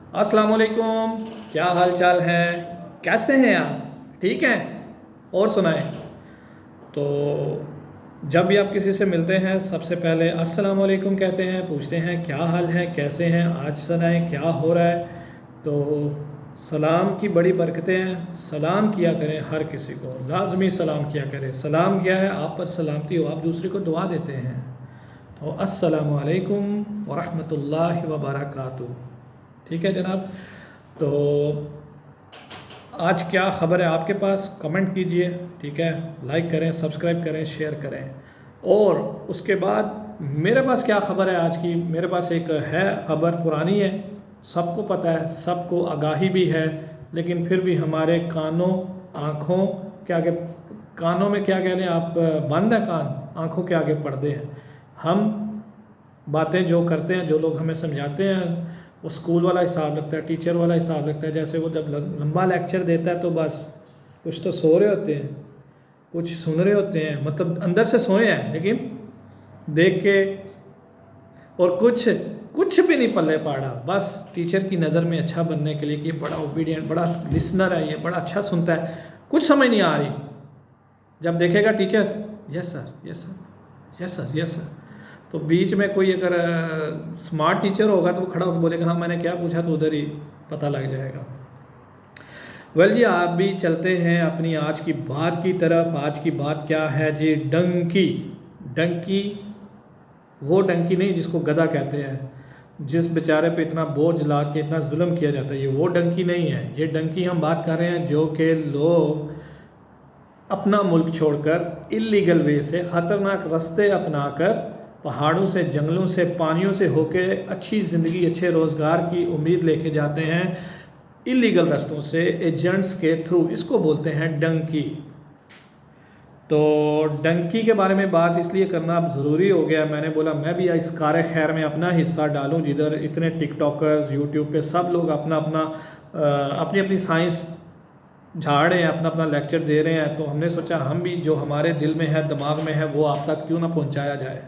अस्सलाम वालेकुम। क्या हाल चाल है? कैसे हैं आप? ठीक हैं? और सुनाएं। तो जब भी आप किसी से मिलते हैं सबसे पहले अस्सलाम वालेकुम कहते हैं, पूछते हैं क्या हाल है, कैसे हैं, आज सुनाएं क्या हो रहा है। तो सलाम की बड़ी बरकतें हैं। सलाम किया करें, हर किसी को लाजमी सलाम किया करें। सलाम क्या है? आप पर सलामती हो, आप दूसरे को दुआ देते हैं। तो अस्सलामु अलैकुम व रहमतुल्लाहि व बरकातुहू। ठीक है जनाब। तो आज क्या ख़बर है आपके पास? कमेंट कीजिए, ठीक है, लाइक करें, सब्सक्राइब करें, शेयर करें। और उसके बाद मेरे पास क्या ख़बर है आज की? मेरे पास एक है ख़बर, पुरानी है, सबको पता है, सबको आगाही भी है, लेकिन फिर भी हमारे कानों आँखों के आगे, कानों में क्या कह रहे हैं आप, बंद है कान, आँखों के आगे पर्दे हैं। हम बातें जो करते हैं, जो लोग हमें समझाते हैं, वो स्कूल वाला हिसाब लगता है, टीचर वाला हिसाब लगता है। जैसे वो जब लंबा लेक्चर देता है तो बस कुछ तो सो रहे होते हैं, कुछ सुन रहे होते हैं, मतलब अंदर से सोए हैं लेकिन देख के, और कुछ कुछ भी नहीं पल्ले पाड़ा, बस टीचर की नज़र में अच्छा बनने के लिए कि ये बड़ा ओबीडियंट, बड़ा लिसनर है, ये बड़ा अच्छा सुनता है। कुछ समझ नहीं आ रही। जब देखेगा teacher, yes sir, yes sir, yes sir, yes sir, तो बीच में कोई अगर स्मार्ट टीचर होगा तो वो खड़ा होकर बोलेगा हाँ मैंने क्या पूछा, तो उधर ही पता लग जाएगा। वेल जी, आप भी चलते हैं अपनी आज की बात की तरफ। आज की बात क्या है जी? डंकी। डंकी, वो डंकी नहीं जिसको गधा कहते हैं, जिस बेचारे पे इतना बोझ लाद के इतना जुल्म किया जाता है, ये वो डंकी नहीं है। ये डंकी हम बात कर रहे हैं जो कि लोग अपना मुल्क छोड़कर इलीगल वे से ख़तरनाक रास्ते अपनाकर पहाड़ों से, जंगलों से, पानियों से होके अच्छी ज़िंदगी, अच्छे रोज़गार की उम्मीद लेके जाते हैं इलीगल रास्तों से, एजेंट्स के थ्रू। इसको बोलते हैं डंकी। तो डंकी के बारे में बात इसलिए करना अब ज़रूरी हो गया, मैंने बोला मैं भी इस कार खैर में अपना हिस्सा डालूं, जिधर इतने टिकटॉकर्स, यूट्यूब पे सब लोग अपना अपना अपनी अपनी साइंस झाड़ रहे हैं, अपना अपना लेक्चर दे रहे हैं। तो हमने सोचा हम भी जो हमारे दिल में है, दिमाग में है, वो आप तक क्यों ना पहुंचाया जाए।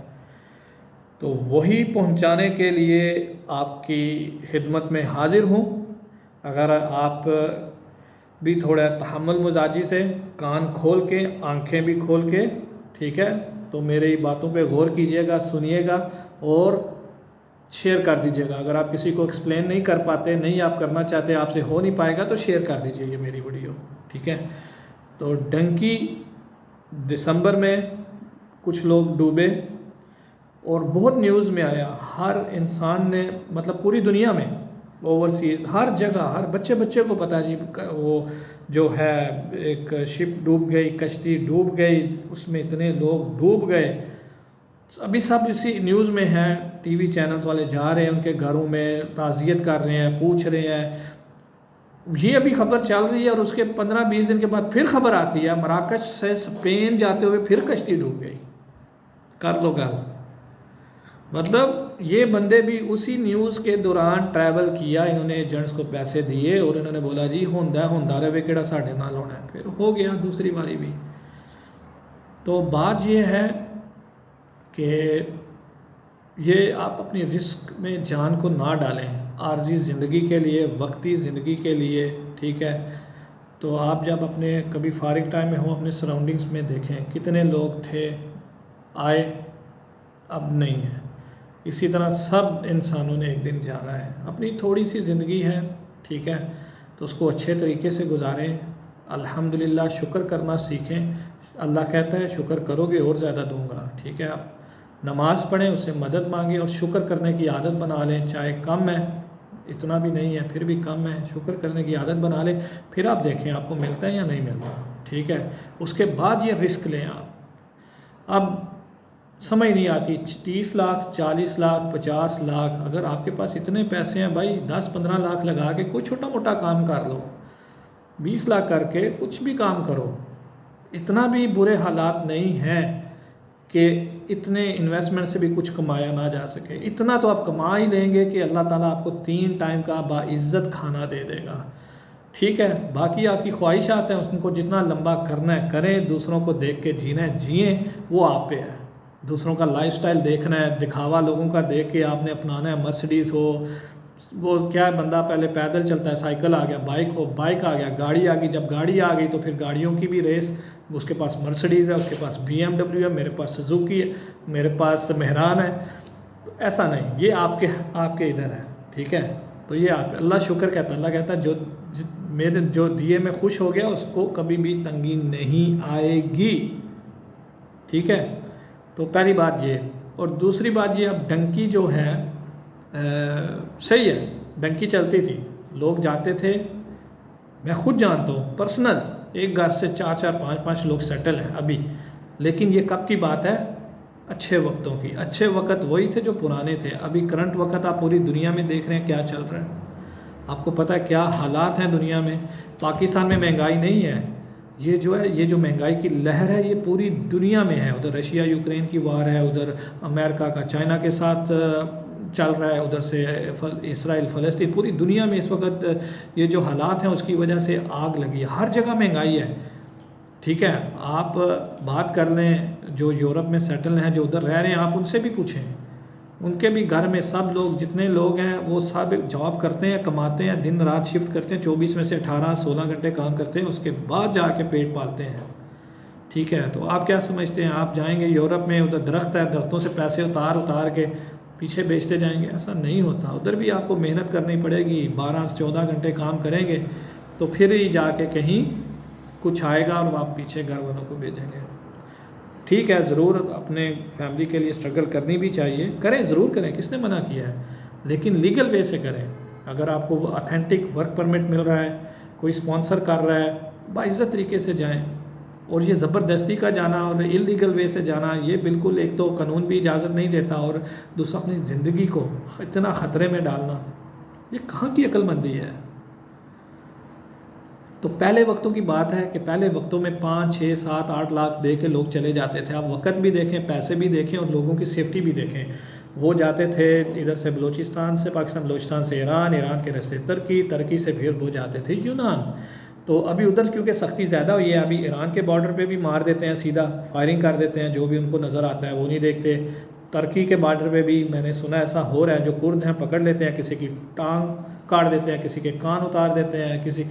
तो वही पहुंचाने के लिए आपकी खिदमत में हाजिर हूँ। अगर आप भी थोड़ा तहम्मुल मजाजी से, कान खोल के, आंखें भी खोल के, ठीक है, तो मेरी बातों पे गौर कीजिएगा, सुनिएगा और शेयर कर दीजिएगा। अगर आप किसी को एक्सप्लेन नहीं कर पाते, नहीं आप करना चाहते, आपसे हो नहीं पाएगा, तो शेयर कर दीजिए ये मेरी वीडियो, ठीक है। तो डंकी, दिसंबर में कुछ लोग डूबे और बहुत न्यूज़ में आया, हर इंसान ने, मतलब पूरी दुनिया में, ओवरसीज़, हर जगह, हर बच्चे बच्चे को पता जी, वो जो है एक शिप डूब गई, कश्ती डूब गई, उसमें इतने लोग डूब गए। अभी सब इसी न्यूज़ में हैं, टीवी चैनल्स वाले जा रहे हैं उनके घरों में, ताज़ियत कर रहे हैं, पूछ रहे हैं। ये अभी खबर चल रही है और उसके 15-20 दिन के बाद फिर खबर आती है मराकश से स्पेन जाते हुए फिर कश्ती डूब गई। कर लो गल। मतलब ये बंदे भी उसी न्यूज़ के दौरान ट्रैवल किया, इन्होंने एजेंट्स को पैसे दिए और इन्होंने बोला जी होंदा रहे केड़ा साढ़े नाल होना है, फिर हो गया दूसरी बारी भी। तो बात ये है कि ये आप अपनी रिस्क में जान को ना डालें, आर्जी ज़िंदगी के लिए, वक्ती ज़िंदगी के लिए, ठीक है। तो आप जब अपने कभी फारिग टाइम में हो, अपने सराउंडिंग्स में देखें कितने लोग थे, आए, अब नहीं है। इसी तरह सब इंसानों ने एक दिन जाना है, अपनी थोड़ी सी ज़िंदगी है, ठीक है, तो उसको अच्छे तरीके से गुजारें। अल्हम्दुलिल्लाह शुक्र करना सीखें। अल्लाह कहता है शुक्र करोगे और ज़्यादा दूंगा, ठीक है। आप नमाज़ पढ़ें, उससे मदद मांगें और शुक्र करने की आदत बना लें। चाहे कम है, इतना भी नहीं है, फिर भी कम है, शुक्र करने की आदत बना लें। फिर आप देखें आपको मिलता है या नहीं मिलता, ठीक है। उसके बाद ये रिस्क लें आप। अब समझ नहीं आती, 30 लाख, 40 लाख, 50 लाख, अगर आपके पास इतने पैसे हैं भाई, 10-15 लाख लगा के कोई छोटा मोटा काम कर लो, 20 लाख करके कुछ भी काम करो। इतना भी बुरे हालात नहीं हैं कि इतने इन्वेस्टमेंट से भी कुछ कमाया ना जा सके। इतना तो आप कमा ही लेंगे कि अल्लाह ताला आपको 3 टाइम का बाइज़्ज़त खाना दे देगा, ठीक है। बाकी आपकी ख्वाहिशात हैं, उनको जितना लंबा करना है करें, दूसरों को देख के जीना है जिएँ, वो आप पे है। दूसरों का लाइफस्टाइल देखना है, दिखावा लोगों का देख के आपने अपनाना है, मर्सिडीज़ हो, वो क्या है, बंदा पहले पैदल चलता है, साइकिल आ गया, बाइक आ गया, गाड़ी आ गई, जब गाड़ी आ गई तो फिर गाड़ियों की भी रेस, उसके पास मर्सिडीज़ है, उसके पास BMW है, मेरे पास सुजुकी है, मेरे पास मेहरान है। तो ऐसा नहीं, ये आपके आपके इधर है, ठीक है। तो ये आप अल्लाह शुक्र कहता है, अल्लाह कहता है मेरे जो दिए में खुश हो गया उसको कभी भी तंगी नहीं आएगी, ठीक है। तो पहली बात ये, और दूसरी बात ये, अब डंकी जो है सही है, डंकी चलती थी, लोग जाते थे, मैं खुद जानता हूँ पर्सनल, एक घर से 4-4 5-5 लोग सेटल हैं अभी। लेकिन ये कब की बात है? अच्छे वक्तों की। अच्छे वक्त वही थे जो पुराने थे। अभी करंट वक्त आप पूरी दुनिया में देख रहे हैं क्या चल रहा है, आपको पता है क्या हालात हैं दुनिया में। पाकिस्तान में महंगाई नहीं है, ये जो है, ये जो महंगाई की लहर है ये पूरी दुनिया में है। उधर रशिया यूक्रेन की वार है, उधर अमेरिका का चाइना के साथ चल रहा है, उधर से इसराइल फ़लस्तीन, पूरी दुनिया में इस वक्त ये जो हालात हैं उसकी वजह से आग लगी है, हर जगह महंगाई है, ठीक है। आप बात कर लें जो यूरोप में सेटल हैं, जो उधर रह रहे हैं, आप उनसे भी पूछें, उनके भी घर में सब लोग, जितने लोग हैं वो सब जॉब करते हैं, कमाते हैं, दिन रात शिफ्ट करते हैं, 24 में से 18-16 घंटे काम करते हैं, उसके बाद जाके पेट पालते हैं, ठीक है। तो आप क्या समझते हैं, आप जाएंगे यूरोप में, उधर दरख्त है, दरख्तों से पैसे उतार के पीछे बेचते जाएंगे? ऐसा नहीं होता, उधर भी आपको मेहनत करनी पड़ेगी, 12-14 घंटे काम करेंगे तो फिर ही जाके कहीं कुछ आएगा और आप पीछे घर वालों को भेजेंगे। ठीक है, ज़रूर अपने फैमिली के लिए स्ट्रगल करनी भी चाहिए, करें, ज़रूर करें, किसने मना किया है, लेकिन लीगल वे से करें। अगर आपको ऑथेंटिक वर्क परमिट मिल रहा है, कोई स्पॉन्सर कर रहा है, बाइज़्ज़त तरीके से जाएं। और ये ज़बरदस्ती का जाना और इलीगल वे से जाना, ये बिल्कुल, एक तो कानून भी इजाज़त नहीं देता, और दूसरा अपनी ज़िंदगी को इतना ख़तरे में डालना, ये कहाँ की अक्लमंदी है। तो पहले वक्तों की बात है कि पहले वक्तों में 5, 6, 7, 8 लाख दे के लोग चले जाते थे। आप वक्त भी देखें, पैसे भी देखें और लोगों की सेफ्टी भी देखें। वो जाते थे इधर से बलूचिस्तान से पाकिस्तान, बलूचिस्तान से ईरान, ईरान के रास्ते तुर्की, तुर्की से फिर वो जाते थे यूनान। तो अभी उधर क्योंकि सख्ती ज़्यादा हुई है, अभी ईरान के बॉर्डर पे भी मार देते हैं, सीधा फायरिंग कर देते हैं, जो भी उनको नज़र आता है वो नहीं देखते। तुर्की के बॉर्डर पे भी मैंने सुना ऐसा हो रहा है, जो कुर्द हैं पकड़ लेते हैं, किसी की टांग काट देते हैं, किसी के कान उतार देते हैं, किसी,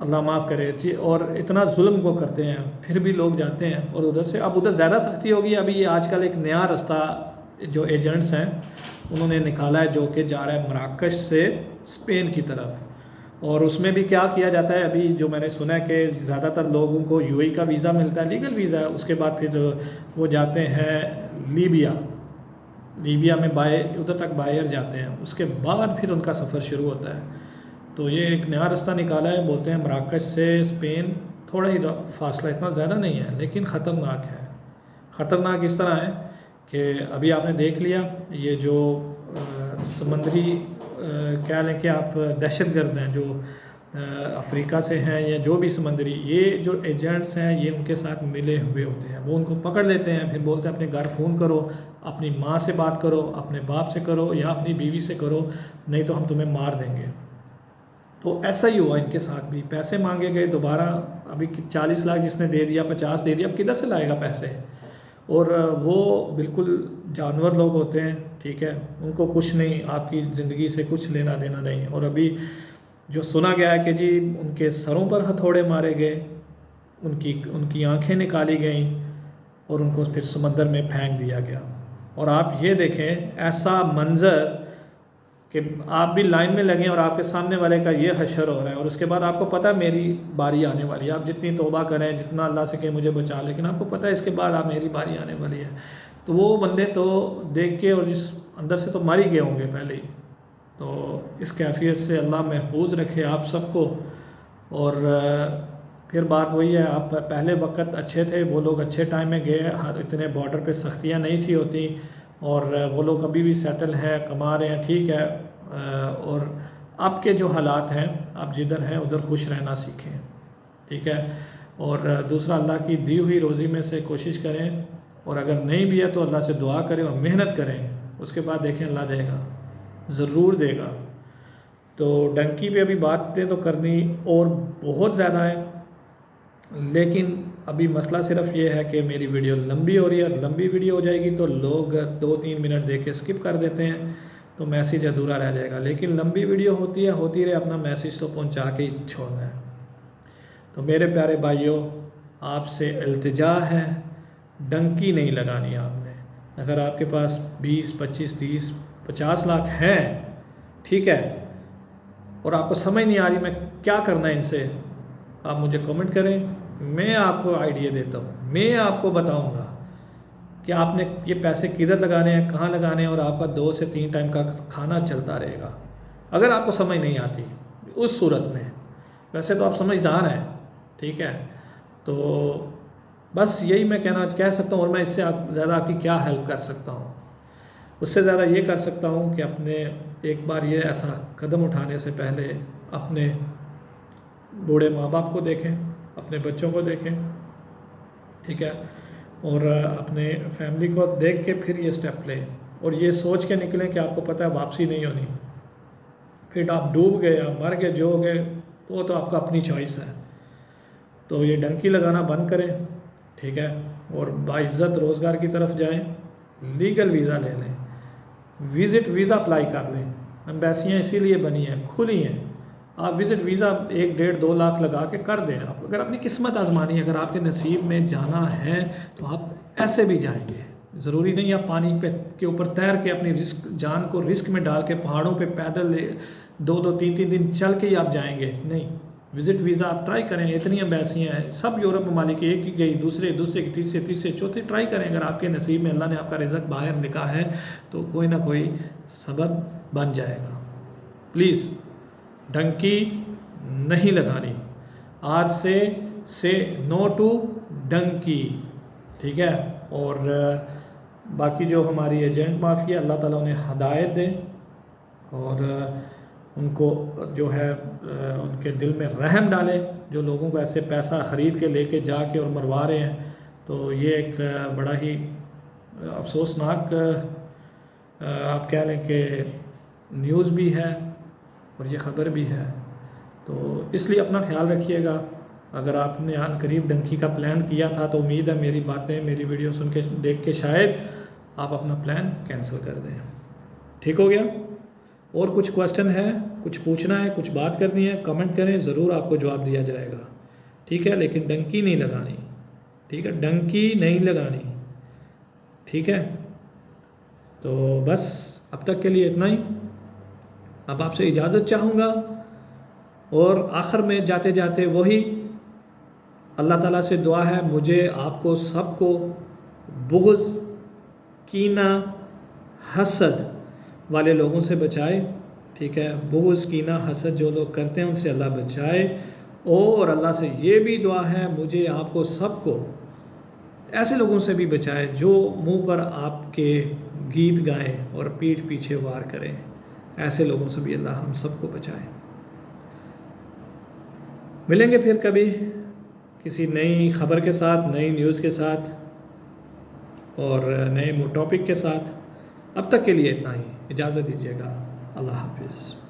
अल्लाह माफ़ करे जी, और इतना जुल्म को करते हैं, फिर भी लोग जाते हैं। और उधर से अब उधर ज़्यादा सख्ती होगी। अभी ये आजकल एक नया रास्ता जो एजेंट्स हैं उन्होंने निकाला है, जो कि जा रहा है मराकश से स्पेन की तरफ। और उसमें भी क्या किया जाता है, अभी जो मैंने सुना है कि ज़्यादातर लोगों को यूएई का वीज़ा मिलता है, लीगल वीज़ा है, उसके बाद फिर वो जाते हैं लीबिया में उधर तक बाहर जाते हैं, उसके बाद फिर उनका सफ़र शुरू होता है। तो ये एक नया रास्ता निकाला है, बोलते हैं मराकश से स्पेन, थोड़ा ही फासला, इतना ज़्यादा नहीं है, लेकिन ख़तरनाक है। ख़तरनाक इस तरह है कि अभी आपने देख लिया, ये जो समंदरी क्या लें कि आप दहशतगर्द हैं, जो अफ्रीका से हैं या जो भी समंदरी, ये जो एजेंट्स हैं ये उनके साथ मिले हुए होते हैं, वो उनको पकड़ लेते हैं, फिर बोलते हैं अपने घर फ़ोन करो, अपनी माँ से बात करो, अपने बाप से करो या अपनी बीवी से करो, नहीं तो हम तुम्हें मार देंगे। तो ऐसा ही हुआ इनके साथ भी, पैसे मांगे गए दोबारा, अभी 40 लाख जिसने दे दिया, 50 दे दिया, अब किधर से लाएगा पैसे। और वो बिल्कुल जानवर लोग होते हैं, ठीक है, उनको कुछ नहीं, आपकी ज़िंदगी से कुछ लेना देना नहीं। और अभी जो सुना गया है कि जी उनके सरों पर हथौड़े मारे गए, उनकी आंखें निकाली गईं और उनको फिर समंदर में फेंक दिया गया। और आप ये देखें ऐसा मंज़र कि आप भी लाइन में लगें और आपके सामने वाले का ये हशर हो रहा है, और उसके बाद आपको पता है मेरी बारी आने वाली है। आप जितनी तौबा करें, जितना अल्लाह से कहे मुझे बचा, लेकिन आपको पता है इसके बाद आप मेरी बारी आने वाली है। तो वो बंदे तो देख के और जिस अंदर से तो मर ही गए होंगे पहले ही। तो इस कैफियत से अल्लाह महफूज रखे आप सबको। और फिर बात वही है, आप पहले वक्त अच्छे थे, वो लोग अच्छे टाइम में गए, इतने बॉर्डर पे सख्तियाँ नहीं थी होती, और वो लोग अभी भी सेटल हैं, कमा रहे हैं, ठीक है। और आपके जो हालात हैं, आप जिधर हैं उधर खुश रहना सीखें, ठीक है। और दूसरा, अल्लाह की दी हुई रोज़ी में से कोशिश करें, और अगर नहीं भी है तो अल्लाह से दुआ करें और मेहनत करें, उसके बाद देखें अल्लाह देगा, ज़रूर देगा। तो डंकी पे अभी बातें तो करनी और बहुत ज़्यादा है, लेकिन अभी मसला सिर्फ ये है कि मेरी वीडियो लंबी हो रही है, और लंबी वीडियो हो जाएगी तो लोग 2-3 मिनट देख के स्किप कर देते हैं। तो मैसेज अधूरा रह जाएगा। लेकिन लंबी वीडियो होती रहे, अपना मैसेज तो पहुंचा के ही छोड़ना है। तो मेरे प्यारे भाइयों, आपसे इल्तिजा है, डंकी नहीं लगानी आपने। अगर आपके पास 20, 25, 30, 50 लाख हैं, ठीक है, और आपको समझ नहीं आ रही मैं क्या करना है इनसे, आप मुझे कमेंट करें, मैं आपको आइडिया देता हूँ, मैं आपको बताऊँगा कि आपने ये पैसे किधर लगाने हैं, कहाँ लगाने हैं, और आपका 2 से 3 टाइम का खाना चलता रहेगा। अगर आपको समझ नहीं आती उस सूरत में, वैसे तो आप समझदार हैं, ठीक है, तो बस यही मैं कह सकता हूँ। और मैं इससे ज़्यादा आपकी क्या हेल्प कर सकता हूँ? उससे ज़्यादा ये कर सकता हूँ कि अपने एक बार ये ऐसा कदम उठाने से पहले अपने बूढ़े माँ बाप को देखें, अपने बच्चों को देखें, ठीक है, और अपने फैमिली को देख के फिर ये स्टेप लें, और ये सोच के निकलें कि आपको पता है वापसी नहीं होनी, फिर आप डूब गए, आप मर गए, जो हो गए, वो तो आपका अपनी चॉइस है। तो ये डंकी लगाना बंद करें, ठीक है, और बाइज़्ज़त रोज़गार की तरफ जाएं, लीगल वीज़ा ले लें, विज़िट वीज़ा अप्लाई कर लें। एम्बेसियाँ इसीलिए बनी हैं, खुली हैं। आप विज़िट वीज़ा 1, 1.5, 2 लाख लगा के कर दें। आप अगर अपनी किस्मत आजमानी, अगर आपके नसीब में जाना है तो आप ऐसे भी जाएंगे। ज़रूरी नहीं आप पानी पे के ऊपर तैर के अपनी जान को रिस्क में डाल के पहाड़ों पे पैदल 2-2, 3-3 दिन चल के ही आप जाएंगे, नहीं। विज़िट वीज़ा आप ट्राई करें, इतनी एम्बेसियाँ हैं, सब यूरोप ममालिक, एक की गई, दूसरे की, तीसरे, चौथे ट्राई करें। अगर आपके नसीब में अल्लाह ने आपका रिज़्क बाहर लिखा है तो कोई ना कोई सबब बन जाएगा। प्लीज़ डंकी नहीं लगानी। आज से नो टू डंकी, ठीक है। और बाकी जो हमारी एजेंट माफिया, अल्लाह ताला उन्हें हदायत दे और उनको जो है उनके दिल में रहम डाले, जो लोगों को ऐसे पैसा ख़रीद के लेके जाके और मरवा रहे हैं। तो ये एक बड़ा ही अफसोसनाक आप कह लें कि न्यूज़ भी है और ये ख़बर भी है। तो इसलिए अपना ख्याल रखिएगा। अगर आपने अनकरीब डंकी का प्लान किया था तो उम्मीद है मेरी बातें, मेरी वीडियो सुन के देख के शायद आप अपना प्लान कैंसिल कर दें। ठीक हो गया? और कुछ क्वेश्चन है, कुछ पूछना है, कुछ बात करनी है, कमेंट करें, ज़रूर आपको जवाब दिया जाएगा। ठीक है, लेकिन डंकी नहीं लगानी, ठीक है, डंकी नहीं लगानी, ठीक है। तो बस अब तक के लिए इतना ही। अब आपसे इजाज़त चाहूँगा और आखिर में जाते जाते वही अल्लाह ताला से दुआ है, मुझे आपको सबको बुग़्ज़, कीना, हसद वाले लोगों से बचाए। ठीक है, बुग़्ज़, कीना, हसद जो लोग करते हैं उनसे अल्लाह बचाए। और अल्लाह से ये भी दुआ है, मुझे आपको सबको ऐसे लोगों से भी बचाए जो मुंह पर आपके गीत गाएं और पीठ पीछे वार करें। ऐसे लोगों से भी अल्लाह हम सबको बचाए। मिलेंगे फिर कभी किसी नई खबर के साथ, नई न्यूज़ के साथ और नए टॉपिक के साथ। अब तक के लिए इतना ही, इजाज़त दीजिएगा। अल्लाह हाफ़िज़।